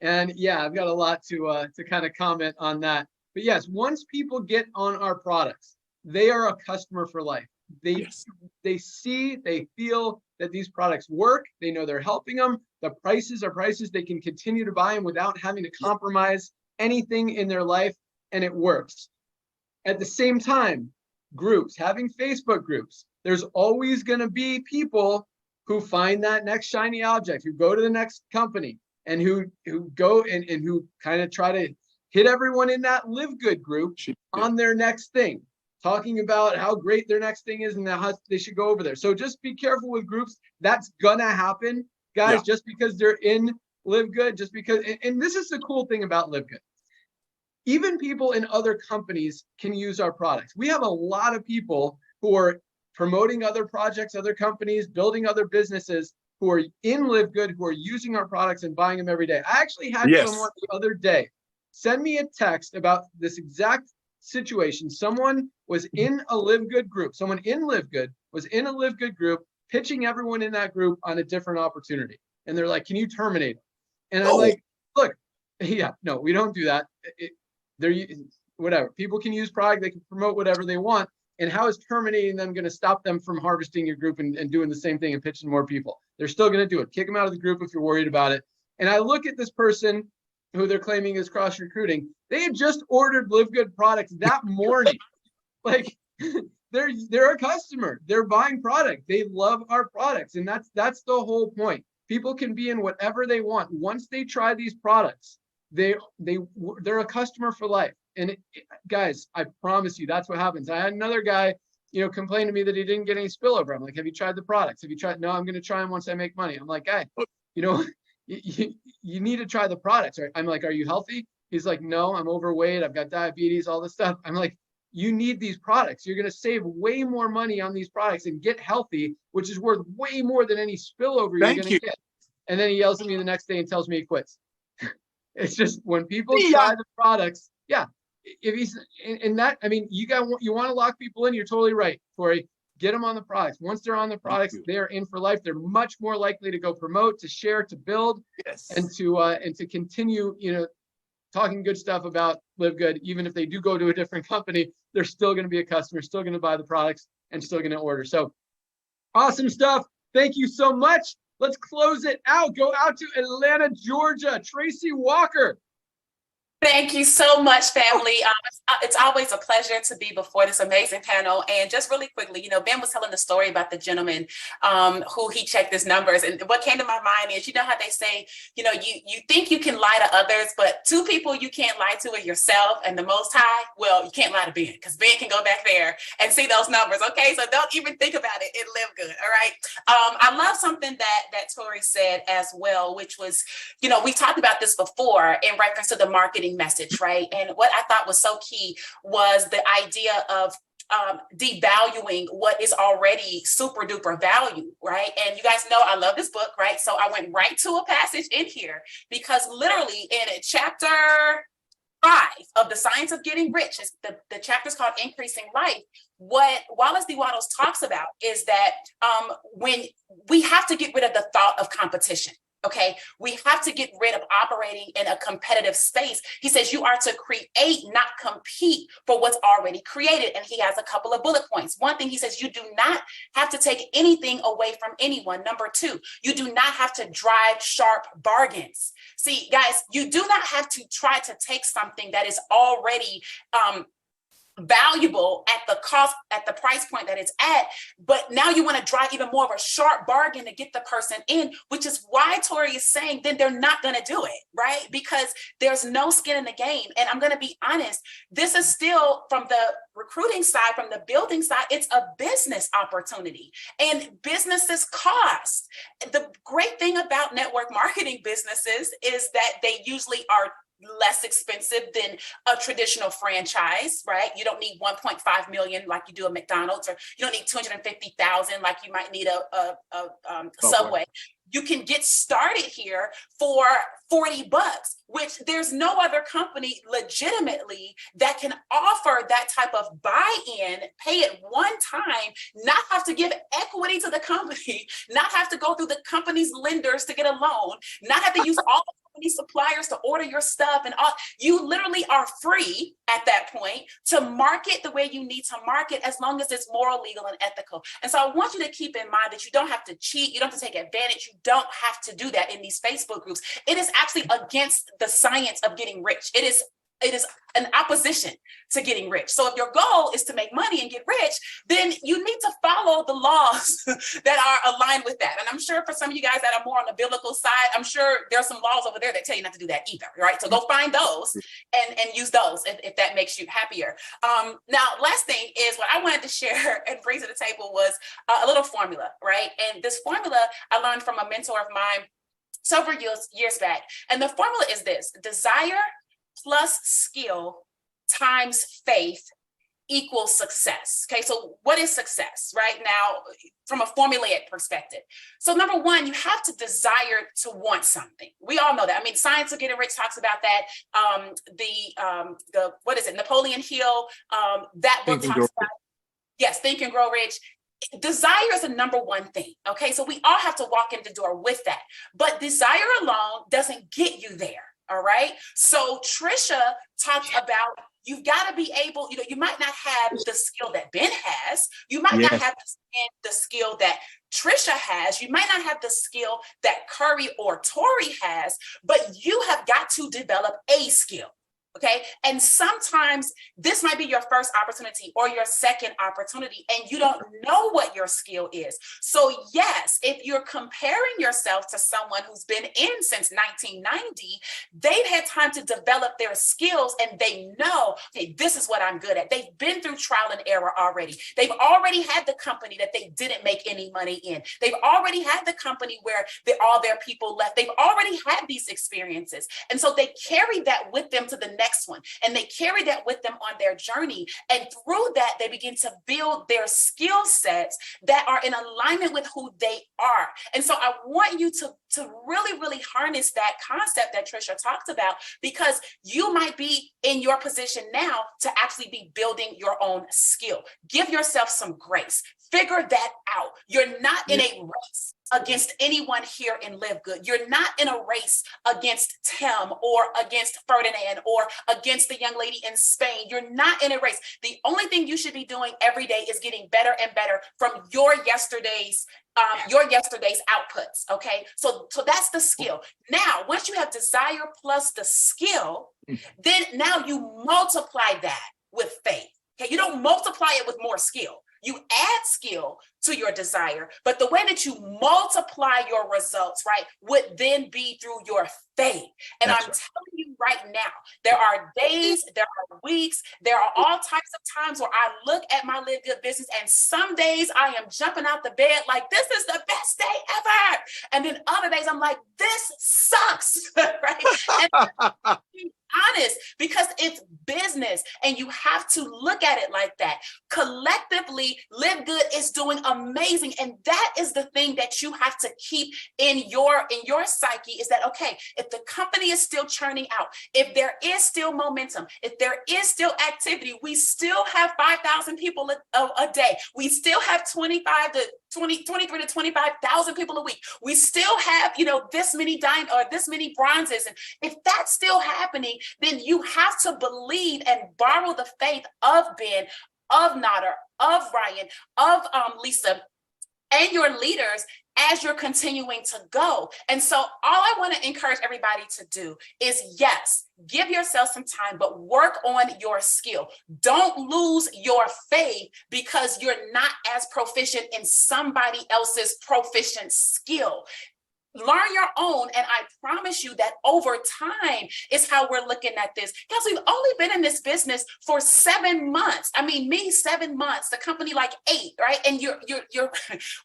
And yeah, I've got a lot to kind of comment on that. But yes, once people get on our products, they are a customer for life. they see, they feel that these products work. They know they're helping them. The prices are prices they can continue to buy them without having to compromise anything in their life, and it works. At the same time, groups, having Facebook groups, there's always going to be people who find that next shiny object, who go to the next company, and who go and who kind of try to hit everyone in that LiveGood group on their next thing, talking about how great their next thing is and how they should go over there. So just be careful with groups. That's gonna happen, guys, just because they're in LiveGood, just because, and this is the cool thing about LiveGood. Even people in other companies can use our products. We have a lot of people who are promoting other projects, other companies, building other businesses, who are in LiveGood, who are using our products and buying them every day. I actually had someone the other day send me a text about this exact situation. Someone was in a LiveGood group. Someone in LiveGood was in a LiveGood group, pitching everyone in that group on a different opportunity. And they're like, can you terminate them? And I'm like, look, no, we don't do that. They're whatever. People can use product, they can promote whatever they want. And how is terminating them going to stop them from harvesting your group and doing the same thing and pitching more people? They're still going to do it. Kick them out of the group if you're worried about it. And I look at this person who they're claiming is cross recruiting. They had just ordered LiveGood products that morning. Like they're a customer. They're buying product. They love our products, and that's the whole point. People can be in whatever they want. Once they try these products, they're a customer for life. And guys, I promise you, that's what happens. I had another guy, complain to me that he didn't get any spillover. I'm like, have you tried the products? Have you tried? No, I'm going to try them once I make money. I'm like, guy, you need to try the products. Right? I'm like, are you healthy? He's like, no, I'm overweight. I've got diabetes, all this stuff. I'm like, you need these products. You're going to save way more money on these products and get healthy, which is worth way more than any spillover you're going to get. And then he yells at me the next day and tells me he quits. It's just when people try the products, if he's in that, I mean, you want to lock people in. You're totally right, Cory. Get them on the products. Once they're on the products, they're in for life. They're much more likely to go promote, to share, to build, and to continue, talking good stuff about LiveGood. Even if they do go to a different company, they're still going to be a customer, still going to buy the products, and still going to order. So awesome stuff. Thank you so much. Let's close it out. Go out to Atlanta, Georgia. Tracy Walker. Thank you so much, family. It's always a pleasure to be before this amazing panel. And just really quickly, Ben was telling the story about the gentleman who he checked his numbers. And what came to my mind is, how they say, you think you can lie to others, but two people you can't lie to are yourself and the Most High. Well, you can't lie to Ben, because Ben can go back there and see those numbers. Okay, so don't even think about it. It live good. All right. I love something that Cory said as well, which was, we talked about this before in reference to the marketing message, right? And what I thought was so key was the idea of devaluing what is already super duper value, right? And you guys know I love this book, right? So I went right to a passage in here, because literally in chapter 5 of The Science of Getting Rich, the chapter is called Increasing Life. What Wallace D. Wattles talks about is that when we have to get rid of the thought of competition. Okay, we have to get rid of operating in a competitive space. He says you are to create, not compete for what's already created. And he has a couple of bullet points. One thing he says, you do not have to take anything away from anyone. Number 2, you do not have to drive sharp bargains. See, guys, you do not have to try to take something that is already valuable at the cost, at the price point that it's at, but now you want to drive even more of a sharp bargain to get the person in, which is why Cory is saying then they're not going to do it, right? Because there's no skin in the game. And I'm going to be honest, this is still, from the recruiting side, from the building side, it's a business opportunity, and businesses cost. The great thing about network marketing businesses is that they usually are less expensive than a traditional franchise, right? You don't need 1.5 million like you do a McDonald's, or you don't need 250,000 like you might need a Subway. You can get started here for $40, which there's no other company legitimately that can offer that type of buy-in, pay it one time, not have to give equity to the company, not have to go through the company's lenders to get a loan, not have to use all the company suppliers to order your stuff and all. You literally are free at that point to market the way you need to market, as long as it's moral, legal, and ethical. And so I want you to keep in mind that you don't have to cheat. You don't have to take advantage. You don't have to do that in these Facebook groups. It is actually against the science of getting rich. It is an opposition to getting rich. So if your goal is to make money and get rich, then you need to follow the laws that are aligned with that. And I'm sure for some of you guys that are more on the biblical side, I'm sure there's some laws over there that tell you not to do that either, right? So go find those and use those if that makes you happier. Now, last thing is what I wanted to share and bring to the table was a little formula, right? And this formula I learned from a mentor of mine several years back. And the formula is this: desire plus skill times faith equals success. Okay, so what is success right now from a formulaic perspective? So number one, you have to desire to want something. We all know that. I mean, Science of Getting Rich talks about that. The what is it? Napoleon Hill. That book talks about, yes, Think and Grow Rich. Desire is the number one thing. Okay, so we all have to walk in the door with that. But desire alone doesn't get you there. All right. So Trisha talked about you've got to be able, you might not have the skill that Ben has. You might not have the skill that Trisha has. You might not have the skill that Cory or Tori has, but you have got to develop a skill. Okay. And sometimes this might be your first opportunity or your second opportunity, and you don't know what your skill is. So yes, if you're comparing yourself to someone who's been in since 1990, they've had time to develop their skills and they know, okay, this is what I'm good at. They've been through trial and error already. They've already had the company that they didn't make any money in. They've already had the company where all their people left. They've already had these experiences. And so they carry that with them to the next one, and they carry that with them on their journey, and through that they begin to build their skill sets that are in alignment with who they are. And so I want you to really harness that concept that Trisha talked about, because you might be in your position now to actually be building your own skill. Give yourself some grace. Figure that out. You're not in a race against anyone here in LiveGood. You're not in a race against Tim or against Ferdinand or against the young lady in Spain. You're not in a race. The only thing you should be doing every day is getting better and better from your yesterday's outputs. Okay, so that's the skill. Now, once you have desire plus the skill, then now you multiply that with faith. Okay, you don't multiply it with more skill. You add skill to your desire, but the way that you multiply your results, right, would then be through your faith. And I'm telling you right now, there are days, there are weeks, there are all types of times where I look at my LiveGood business, and some days I am jumping out the bed like, this is the best day ever. And then other days I'm like, this sucks, right? And honest, because it's business and you have to look at it like that. Collectively, LiveGood is doing amazing, and that is the thing that you have to keep in your psyche, is that, okay, if the company is still churning out, if there is still momentum, if there is still activity, we still have 5,000 people a day, we still have 23 to 25,000 people a week, we still have this many this many bronzes, and if that's still happening, then you have to believe and borrow the faith of Ben, of Nader, of Ryan, of Lisa, and your leaders as you're continuing to go. And so all I want to encourage everybody to do is, yes, give yourself some time, but work on your skill. Don't lose your faith because you're not as proficient in somebody else's proficient skill. Learn your own, and I promise you that over time is how we're looking at this. Because we've only been in this business for 7 months. I mean, me 7 months, the company like 8, right? And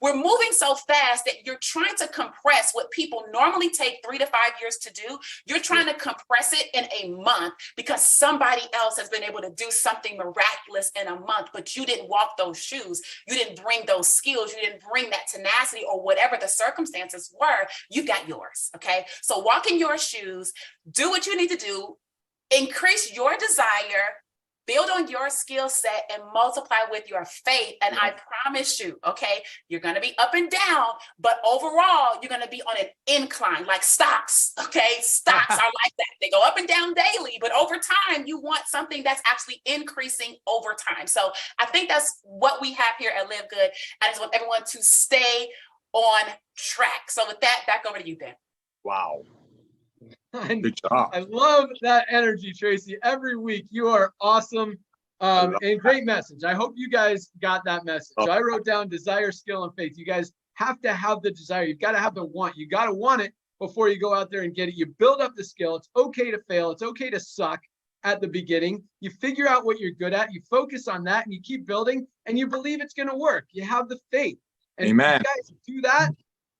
we're moving so fast that you're trying to compress what people normally take 3 to 5 years to do. You're trying to compress it in a month because somebody else has been able to do something miraculous in a month, but you didn't walk those shoes. You didn't bring those skills. You didn't bring that tenacity or whatever the circumstances were. You got yours, okay? So walk in your shoes, do what you need to do, increase your desire, build on your skill set and multiply with your faith. And I promise you, okay, you're going to be up and down, but overall, you're going to be on an incline like stocks. Okay. Stocks are like that. They go up and down daily, but over time, you want something that's actually increasing over time. So I think that's what we have here at Live Good. I just want everyone to stay on track. So with that, back over to you, Ben. Wow. Good job. I love that energy, Tracy. Every week, you are awesome. And great message. I hope you guys got that message. So I wrote down desire, skill, and faith. You guys have to have the desire. You've got to have the want. You got to want it before you go out there and get it. You build up the skill. It's okay to fail. It's okay to suck at the beginning. You figure out what you're good at. You focus on that and you keep building and you believe it's going to work. You have the faith. And Amen. If you guys do that,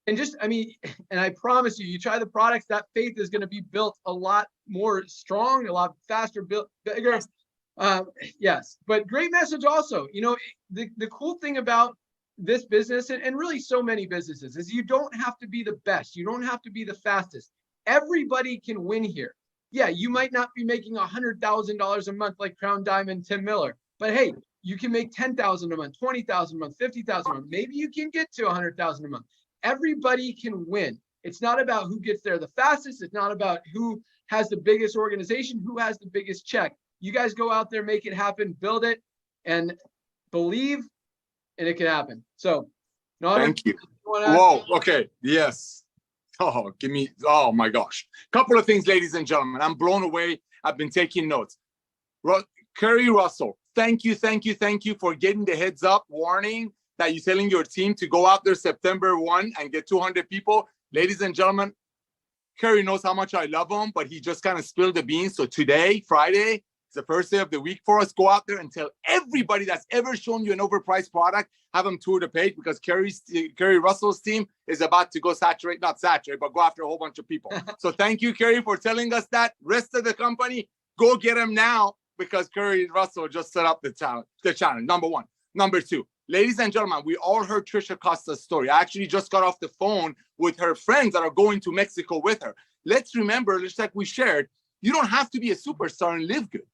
and just, I mean, and I promise you, you try the products, that faith is going to be built a lot more strong, a lot faster, built bigger. Yes, but great message also. You know, the cool thing about this business and really so many businesses is you don't have to be the best. You don't have to be the fastest. Everybody can win here. Yeah, you might not be making $100,000 a month like Crown Diamond, Tim Miller, but hey, you can make $10,000 a month, $20,000 a month, $50,000 a month. Maybe you can get to $100,000 a month. Everybody can win. It's not about who gets there the fastest. It's not about who has the biggest organization, who has the biggest check. You guys go out there, make it happen, build it, and believe, and it can happen. So, thank you. Whoa. Okay. Yes. Oh, give me. Oh my gosh. Couple of things, ladies and gentlemen. I'm blown away. I've been taking notes. Cory Russell, thank you for getting the heads up warning that you're telling your team to go out there September 1 and get 200 people. Ladies and gentlemen, Cory knows how much I love him, but he just kind of spilled the beans. So today, Friday, it's the first day of the week for us. Go out there and tell everybody that's ever shown you an overpriced product, have them tour the page because Cory Russell's team is about to go not saturate, but go after a whole bunch of people. So thank you, Cory, for telling us that. Rest of the company, go get them now because Cory Russell just set up the challenge. Number one. Number two. Ladies and gentlemen, we all heard Trisha Costa's story. I actually just got off the phone with her friends that are going to Mexico with her. Let's remember, just like we shared, you don't have to be a superstar and live good.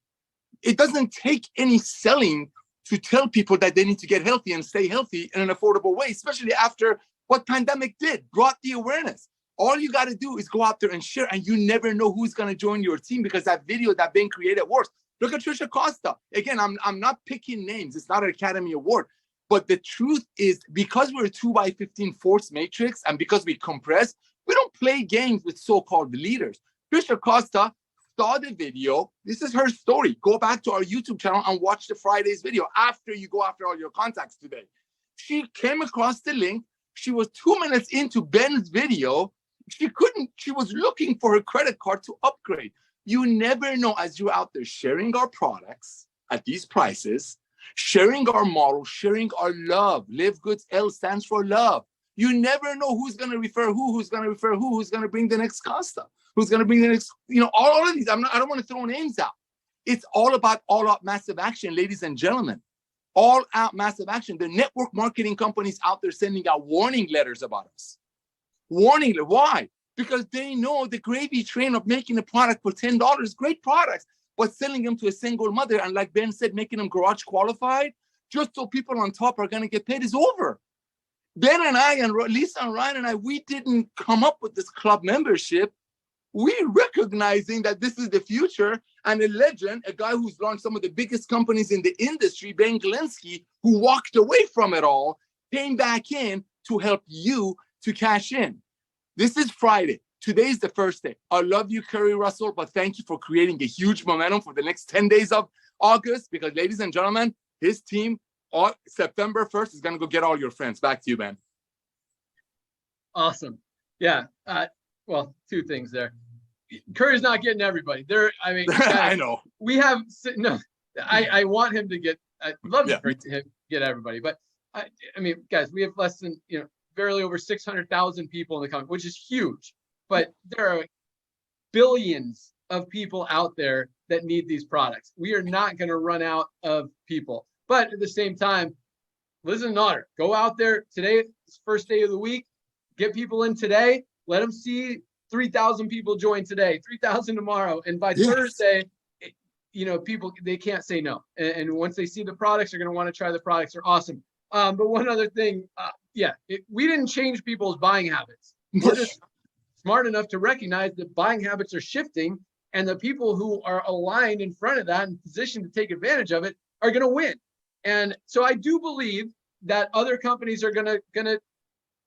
It doesn't take any selling to tell people that they need to get healthy and stay healthy in an affordable way, especially after what pandemic did, brought the awareness. All you got to do is go out there and share, and you never know who's going to join your team because that video that Ben created works. Look at Trisha Costa. Again, I'm not picking names. It's not an Academy Award. But the truth is, because we're a 2x15 force matrix and because we compress, we don't play games with so-called leaders. Trisha Costa saw the video. This is her story. Go back to our YouTube channel and watch the Friday's video after you go after all your contacts today. She came across the link. She was 2 minutes into Ben's video. She was looking for her credit card to upgrade. You never know as you're out there sharing our products at these prices, sharing our model, sharing our love. Live Good's L stands for love. You never know who's going to refer who's going to refer who's going to bring the next Costa, who's going to bring the next, all of these. I don't want to throw names out. It's all about all-out massive action, ladies and gentlemen. All-out massive action. The network marketing companies out there sending out warning letters about us. Warning. Why? Because they know the gravy train of making a product for $10, great products, but selling them to a single mother, and like Ben said, making them garage qualified, just so people on top are going to get paid, is over. Ben and I, and Lisa and Ryan and I, we didn't come up with this club membership. We recognizing that this is the future, and a legend, a guy who's launched some of the biggest companies in the industry, Ben Glinsky, who walked away from it all, came back in to help you to cash in. This is Friday. Today's the first day. I love you, Cory Russell, but thank you for creating a huge momentum for the next 10 days of August, because ladies and gentlemen, his team, September 1st, is going to go get all your friends. Back to you, Ben. Awesome. Yeah. Well, two things there. Cory's not getting everybody there. I mean, I know. We have, no, I want him to get, I'd love to get everybody, but I mean, guys, we have less than, barely over 600,000 people in the country, which is huge. But there are billions of people out there that need these products. We are not going to run out of people. But at the same time, listen, Otter, go out there today. It's first day of the week. Get people in today. Let them see 3,000 people join today, 3,000 tomorrow. And by Thursday, people, they can't say no. And once they see the products, they're going to want to try the products. They're awesome. But one other thing, we didn't change people's buying habits. We're just smart enough to recognize that buying habits are shifting, and the people who are aligned in front of that and positioned to take advantage of it are going to win. And so I do believe that other companies are going to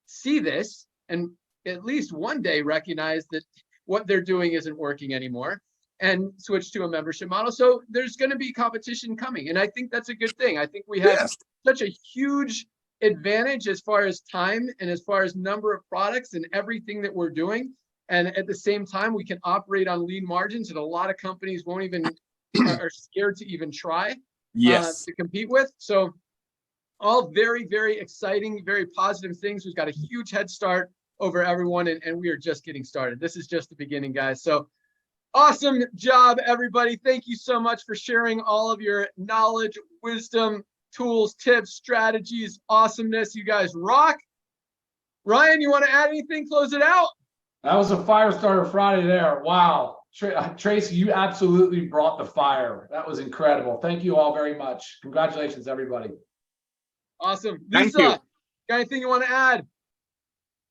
see this and at least one day recognize that what they're doing isn't working anymore and switch to a membership model. So there's going to be competition coming. And I think that's a good thing. I think we have such a huge advantage as far as time and as far as number of products and everything that we're doing. And at the same time, we can operate on lean margins that a lot of companies won't even are scared to even try to compete with. So all very, very exciting, very positive things. We've got a huge head start over everyone, and we are just getting started. This is just the beginning, guys. So awesome job, everybody. Thank you so much for sharing all of your knowledge, wisdom, tools, tips, strategies, awesomeness. You guys rock. Ryan, you want to add anything? Close it out. That was a fire starter Friday there. Wow. Tracy, you absolutely brought the fire. That was incredible. Thank you all very much. Congratulations, everybody. Awesome. Thank Lisa, you. got anything you want to add?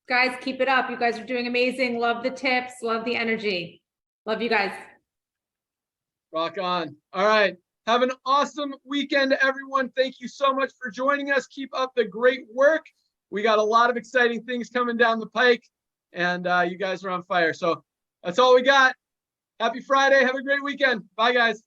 Guys, keep it up. You guys are doing amazing. Love the tips. Love the energy. Love you guys. Rock on. All right. Have an awesome weekend, everyone. Thank you so much for joining us. Keep up the great work. We got a lot of exciting things coming down the pike, and you guys are on fire. So that's all we got. Happy Friday. Have a great weekend. Bye, guys.